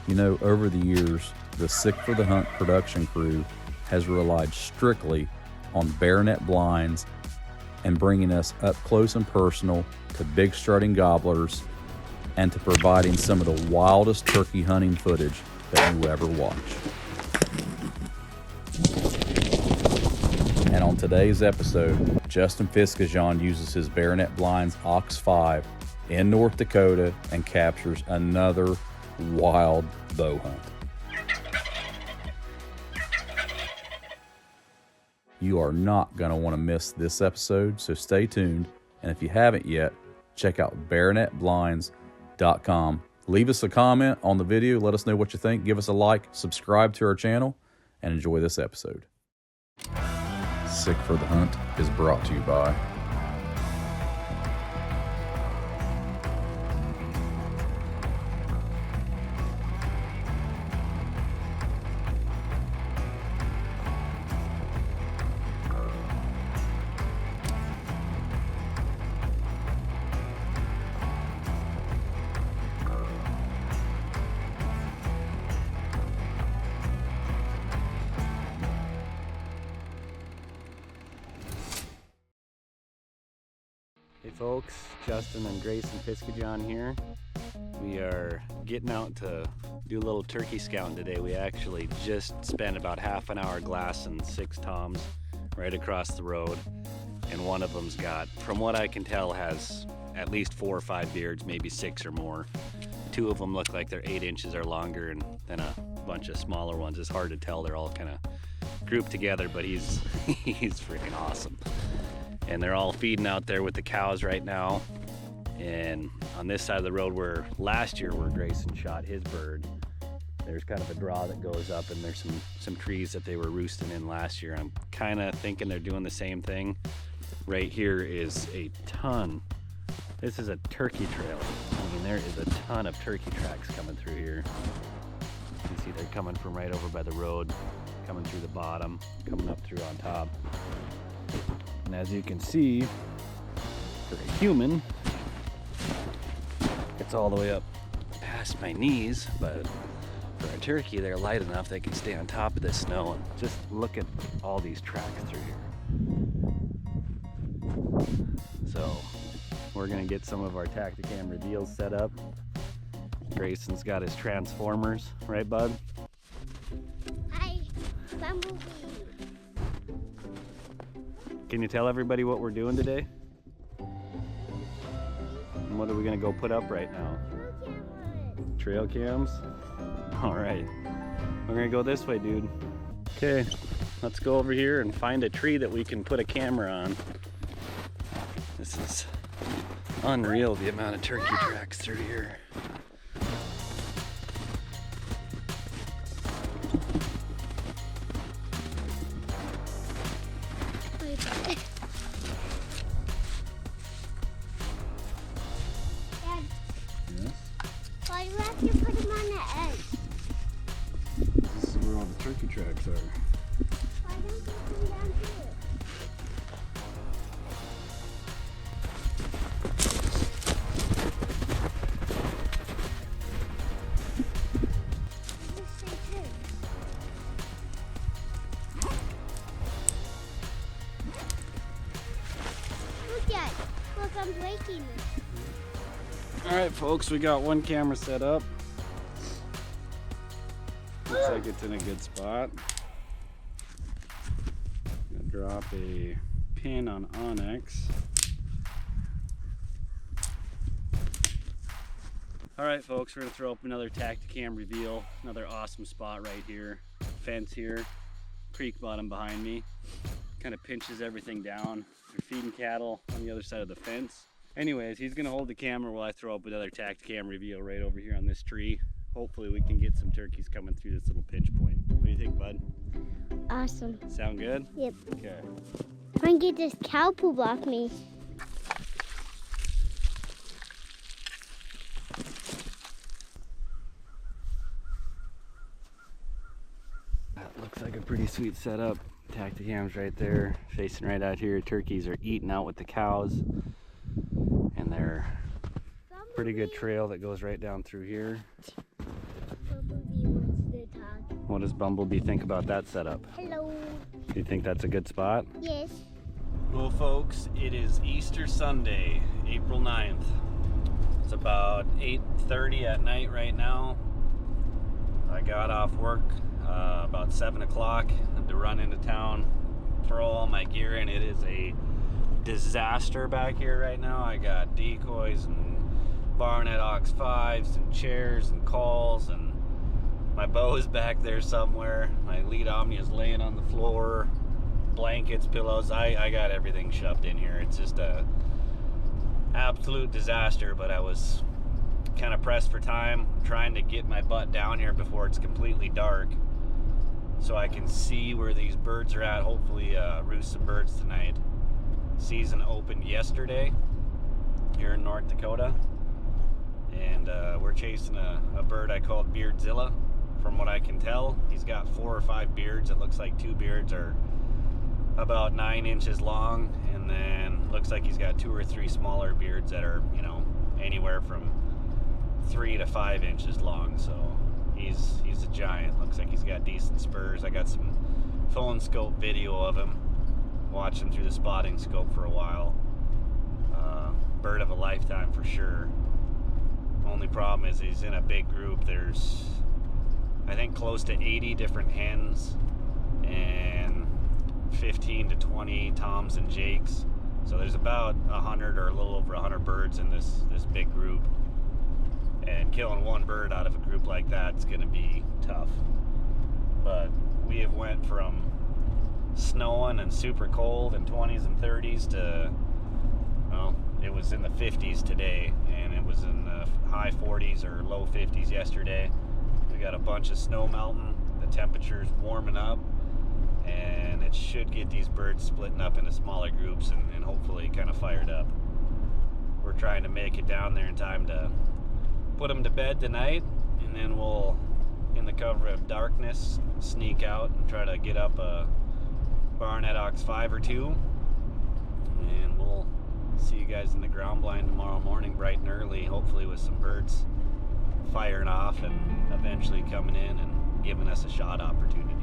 You know, over the years, the Sick for the Hunt production crew has relied strictly on bayonet blinds and bringing us up close and personal to big strutting gobblers and to providing some of the wildest turkey hunting footage that you ever watch. And on today's episode, Justin Fisketjon uses his bayonet blinds Ox 5 in North Dakota and captures another wild bow hunt. You are not going to want to miss this episode, so stay tuned. And if you haven't yet, check out bayonetblinds.com. Leave us a comment on the video. Let us know what you think. Give us a like, subscribe to our channel, and enjoy this episode. Sick for the Hunt is brought to you by Hey folks, Justin and Grayson Fisketjon here. We are getting out to do a little turkey scouting today. We actually just spent about half an hour glassing 6 toms right across the road, and one of them's got, from what I can tell, has at least 4 or 5 beards, maybe 6 or more. 2 of them look like they're 8 inches or longer, and then a bunch of smaller ones. It's hard to tell, they're all kind of grouped together, but he's freaking awesome. And they're all feeding out there with the cows right now. And on this side of the road where last year where Grayson shot his bird, there's kind of a draw that goes up, and there's some trees that they were roosting in last year. I'm kind of thinking they're doing the same thing. Right here is a ton. This is a turkey trail. I mean, there is a ton of turkey tracks coming through here. You can see they're coming from right over by the road, coming through the bottom, coming up through on top. And as you can see, for a human, it's all the way up past my knees, but for a turkey, they're light enough they can stay on top of the snow. And just look at all these tracks through here. So we're gonna get some of our Tacticam reveals set up. Grayson's got his transformers, right bud? Hi, Bumblebee. Can you tell everybody what we're doing today? And what are we gonna go put up right now? Trail cams? All right, we're gonna go this way, dude. Okay, let's go over here and find a tree that we can put a camera on. This is unreal, the amount of turkey tracks through here. Why do you have to put them on the edge? This is where all the turkey tracks are. Why don't you put them down here? Just say two. Look at, look, I'm breaking it. All right, folks, we got one camera set up. Looks like it's in a good spot. I'm gonna drop a pin on Onyx. All right, folks, we're gonna throw up another Tacticam reveal. Another awesome spot right here. Fence here, creek bottom behind me. Kind of pinches everything down. They're feeding cattle on the other side of the fence. Anyways, he's gonna hold the camera while I throw up another Tacticam reveal right over here on this tree. Hopefully we can get some turkeys coming through this little pinch point. What do you think, bud? Awesome. Sound good? Yep. Okay. Try and get this cow poop off me. That looks like a pretty sweet setup. Tacticam's right there, facing right out here. Turkeys are eating out with the cows. And they're pretty good trail that goes right down through here. Bumblebee wants to talk. What does Bumblebee think about that setup? Hello. Do you think that's a good spot? Yes. Well, folks, it is Easter Sunday, April 9th. It's about 8:30 at night right now. I got off work about 7 o'clock. Had to run into town, throw all my gear in. It is a disaster back here right now. I got decoys and Barnet Ox 5s and chairs and calls, and my bow is back there somewhere. My Elite Omnia is laying on the floor. Blankets, pillows, I got everything shoved in here. It's just a absolute disaster, but I was kind of pressed for time, trying to get my butt down here before it's completely dark so I can see where these birds are at. Hopefully roost some birds tonight. Season opened yesterday here in North Dakota, and we're chasing a bird I called Beardzilla. From what I can tell, he's got 4 or 5 beards. It looks like 2 beards are about 9 inches long, and then looks like he's got 2 or 3 smaller beards that are, you know, anywhere from 3 to 5 inches long. So he's a giant. Looks like he's got decent spurs. I got some phone scope video of him. Watched him through the spotting scope for a while. Bird of a lifetime for sure. Only problem is he's in a big group. There's, I think, close to 80 different hens and 15 to 20 toms and jakes. So there's about 100 or a little over 100 birds in this big group. And killing one bird out of a group like that is going to be tough. But we have went from snowing and super cold in 20s and 30s to, well, it was in the 50s today, and it was in the high 40s or low 50s yesterday. We got a bunch of snow melting. The temperature's warming up, and it should get these birds splitting up into smaller groups and hopefully kind of fired up. We're trying to make it down there in time to put them to bed tonight, and then we'll, in the cover of darkness, sneak out and try to get up a Barnet Ox 5 or 2, and we'll see you guys in the ground blind tomorrow morning bright and early, hopefully with some birds firing off and eventually coming in and giving us a shot opportunity.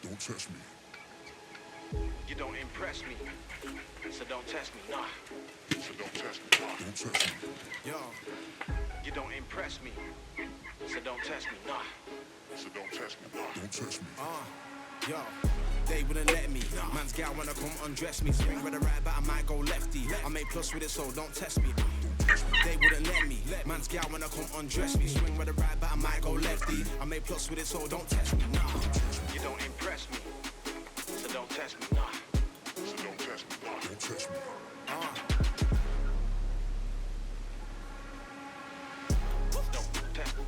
Don't test me. You don't impress me, so don't test me, nah. So don't test me. Don't test me. Yo, you don't impress me, so don't test me, nah. So don't test me. Don't test me. Yo, they wouldn't let me. Man's gal wanna come undress me. Swing with a right, but I might go lefty. I made plus with it, so don't test me. They wouldn't let me. Man's gal wanna come undress me. Swing with a right, but I might go lefty. I made plus with it, so don't test me. Nah, you don't impress me, so don't test me. Nah, So don't test me. Don't test me. don't test me.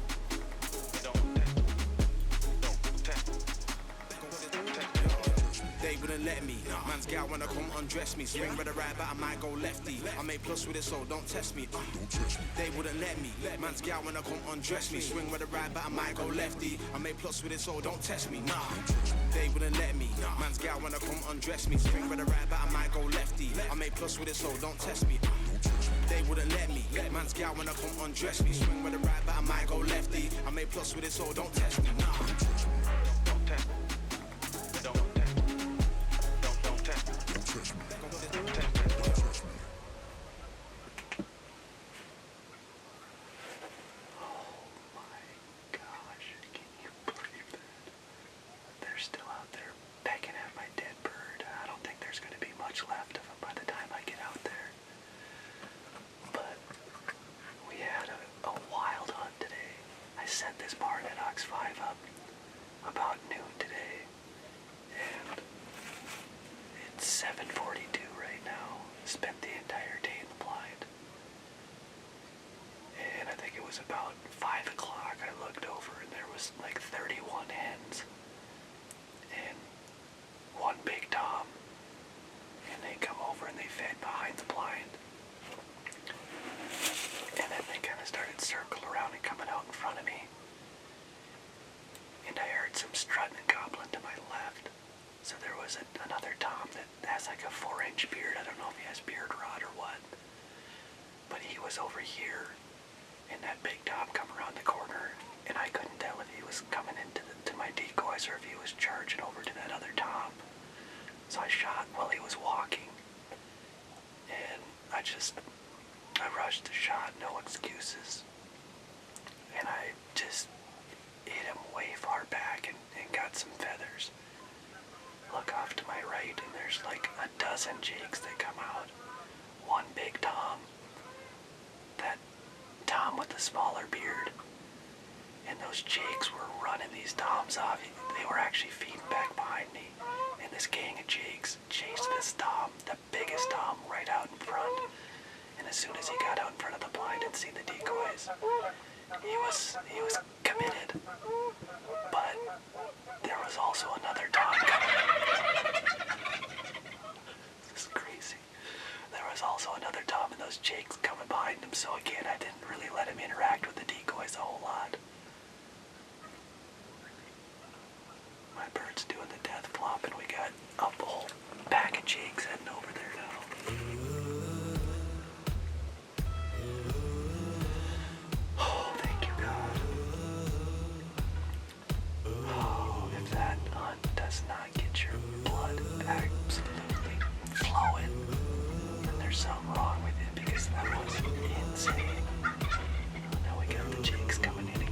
Don't test me. Don't test me. They wouldn't let me. Man's gal wanna come undress me. Swing with a right, but I might go lefty. I made plus with it, so don't test me. Don't test me. They wouldn't let me. Man's gal wanna come undress me. Swing with a right, but I might go lefty. I made plus with it, so don't test me. Nah, they wouldn't let me. Man's gal wanna come undress me. Swing with a right, but I might go lefty. I made plus with it, so don't test me. They wouldn't let me. Man's gal wanna come undress me. Swing with a right, but I might go lefty. I made plus with it, so don't test me. Nah, don't test me. Don't test me. Don't test me. Don't test me. Don't test me. Don't test me. Gosh, can you believe that? They're still out there pecking at my dead bird. I don't think there's going to be much left of them by the time I get out there. But we had a wild hunt today. I sent this Barnet Ox 5 up about noon today, and it's 7:42 right now. Spent the entire day in the blind. And I think it was about 5 o'clock I looked over and there was like 31 hens and one big tom, and they come over and they fed behind the blind, and then they kind of started circling around and coming out in front of me, and I heard some strutting and gobbling to my left. So there was another tom that has like a 4-inch beard. I don't know if he has beard rot or what, but he was over here, and that big tom come around the corner, and I couldn't tell if he was coming into to my decoys or if he was charging over to that other tom. So I shot while he was walking, and I rushed the shot, no excuses. and I just hit him way far back and got some feathers. Look off to my right, and there's like a dozen jakes that come out. One big tom, that tom with the smaller beard, and those jakes were running these toms off. They were actually feeding back behind me, and this gang of jakes chased this tom, the biggest tom, right out in front. And as soon as he got out in front of the blind and seen the decoys, he was committed. But there was also another tom coming. This is crazy. There was also another tom and those jakes coming behind him, so again, I didn't really let him interact with the decoys a whole lot. My bird's doing the death flop, and we got a whole pack of jakes heading over there now. Oh, thank you, God. Oh, if that hunt does not get your blood absolutely flowing, then there's something wrong with it, because that was insane. Now we got the jakes coming in again.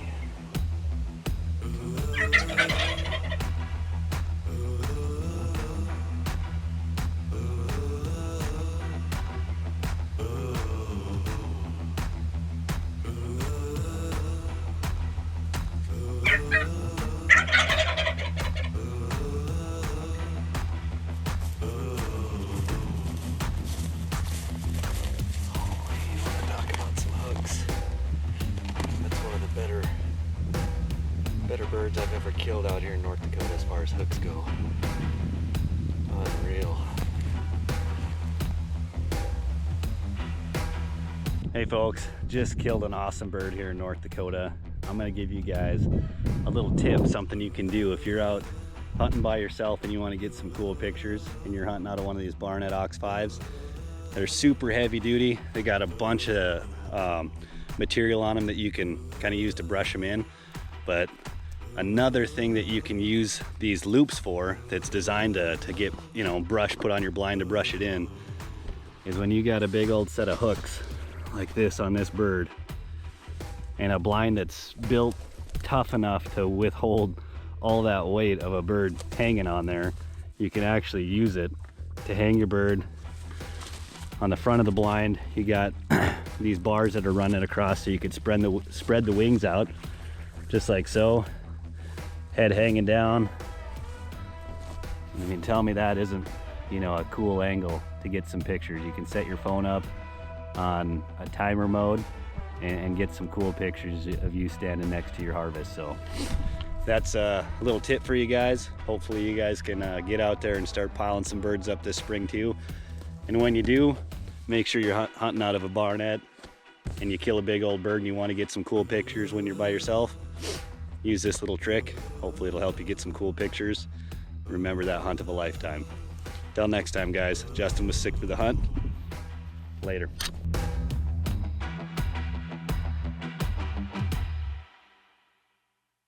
Better birds I've ever killed out here in North Dakota as far as hooks go. Unreal. Hey folks, just killed an awesome bird here in North Dakota. I'm gonna give you guys a little tip, something you can do if you're out hunting by yourself and you want to get some cool pictures and you're hunting out of one of these Barnett Ox 5s. They're super heavy duty. They got a bunch of material on them that you can kind of use to brush them in. But another thing that you can use these loops for, that's designed to get, you know, brush put on your blind to brush it in, is when you got a big old set of hooks like this on this bird and a blind that's built tough enough to withhold all that weight of a bird hanging on there, you can actually use it to hang your bird. On the front of the blind, you got these bars that are running across, so you could spread the wings out just like so, head hanging down. I mean, tell me that isn't, you know, a cool angle to get some pictures. You can set your phone up on a timer mode and get some cool pictures of you standing next to your harvest. So that's a little tip for you guys. Hopefully you guys can get out there and start piling some birds up this spring too. And when you do, make sure you're hunting out of a Barnett and you kill a big old bird and you want to get some cool pictures when you're by yourself, use this little trick. Hopefully it'll help you get some cool pictures. Remember that hunt of a lifetime. Till next time, guys. Justin was sick for the hunt. Later.